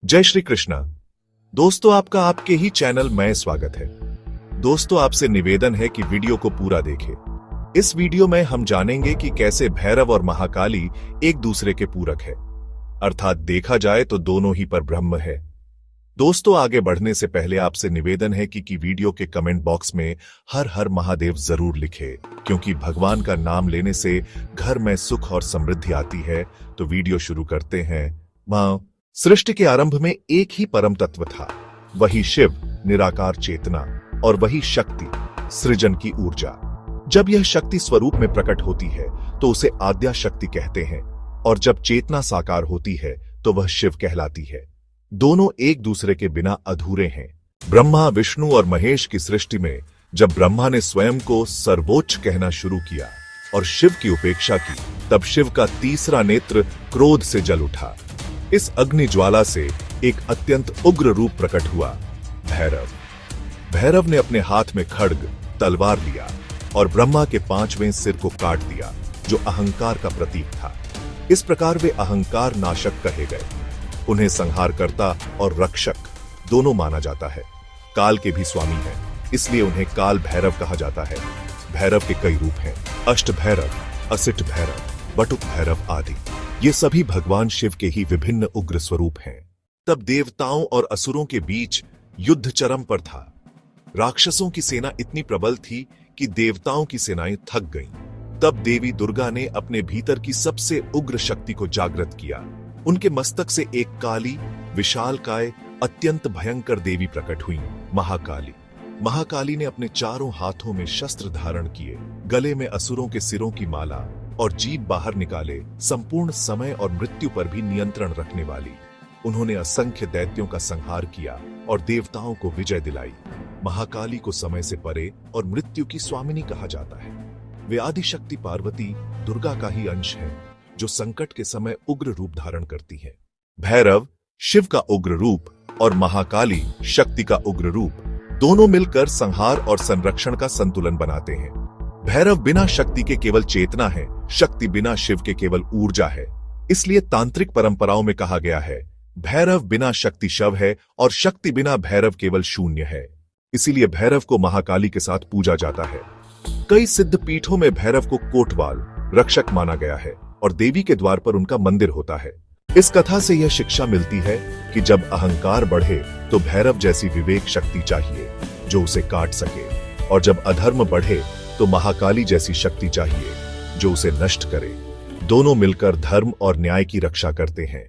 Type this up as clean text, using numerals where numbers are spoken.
जय श्री कृष्णा। दोस्तों, आपका आपके ही चैनल में स्वागत है। दोस्तों, आपसे निवेदन है कि वीडियो को पूरा देखें। इस वीडियो में हम जानेंगे कि कैसे भैरव और महाकाली एक दूसरे के पूरक है, अर्थात देखा जाए तो दोनों ही परब्रह्म है। दोस्तों, आगे बढ़ने से पहले आपसे निवेदन है कि वीडियो के कमेंट बॉक्स में हर हर महादेव जरूर लिखे, क्योंकि भगवान का नाम लेने से घर में सुख और समृद्धि आती है। तो वीडियो शुरू करते हैं। मां, सृष्टि के आरंभ में एक ही परम तत्व था, वही शिव निराकार चेतना और वही शक्ति सृजन की ऊर्जा। जब यह शक्ति स्वरूप में प्रकट होती है तो उसे आद्या शक्ति कहते हैं, और जब चेतना साकार होती है तो वह शिव कहलाती है। दोनों एक दूसरे के बिना अधूरे हैं। ब्रह्मा, विष्णु और महेश की सृष्टि में जब ब्रह्मा ने स्वयं को सर्वोच्च कहना शुरू किया और शिव की उपेक्षा की, तब शिव का तीसरा नेत्र क्रोध से जल उठा। इस अग्नि ज्वाला से एक अत्यंत उग्र रूप प्रकट हुआ, भैरव। भैरव ने अपने हाथ में खड्ग तलवार लिया और ब्रह्मा के 5वें सिर को काट दिया, जो अहंकार का प्रतीक था। इस प्रकार वे अहंकार नाशक कहे गए। उन्हें संहारकर्ता और रक्षक दोनों माना जाता है। काल के भी स्वामी हैं, इसलिए उन्हें काल भैरव कहा जाता है। भैरव के कई रूप हैं, अष्ट भैरव, असिट भैरव, बटुक भैरव आदि। ये सभी भगवान शिव के ही विभिन्न उग्र स्वरूप हैं। तब देवताओं और असुरों के बीच युद्ध चरम पर था। राक्षसों की सेना इतनी प्रबल थी कि देवताओं की सेनाएं थक गईं। तब देवी दुर्गा ने अपने भीतर की सबसे उग्र शक्ति को जागृत किया। उनके मस्तक से एक काली, विशालकाय, अत्यंत भयंकर देवी प्रकट हुई, महाकाली। महाकाली ने अपने चारों हाथों में शस्त्र धारण किए, गले में असुरों के सिरों की माला और जीभ बाहर निकाले, संपूर्ण समय और मृत्यु पर भी नियंत्रण रखने वाली। उन्होंने असंख्य दैत्यों का संहार किया और देवताओं को विजय दिलाई। महाकाली को समय से परे और मृत्यु की स्वामिनी कहा जाता है। वे आदिशक्ति पार्वती दुर्गा का ही अंश है, जो संकट के समय उग्र रूप धारण करती है। भैरव शिव का उग्र रूप और महाकाली शक्ति का उग्र रूप, दोनों मिलकर संहार और संरक्षण का संतुलन बनाते हैं। भैरव बिना शक्ति के केवल चेतना है, शक्ति बिना शिव के केवल ऊर्जा है। इसलिए तांत्रिक परंपराओं में कहा गया है, भैरव बिना शक्ति शव है और शक्ति बिना भैरव केवल शून्य है। इसीलिए भैरव को महाकाली के साथ पूजा जाता है। कई सिद्ध पीठों में भैरव को कोटवाल, रक्षक माना गया है और देवी के द्वार पर उनका मंदिर होता है। इस कथा से यह शिक्षा मिलती है कि जब अहंकार बढ़े तो भैरव जैसी विवेक शक्ति चाहिए जो उसे काट सके, और जब अधर्म बढ़े तो महाकाली जैसी शक्ति चाहिए जो उसे नष्ट करे। दोनों मिलकर धर्म और न्याय की रक्षा करते हैं।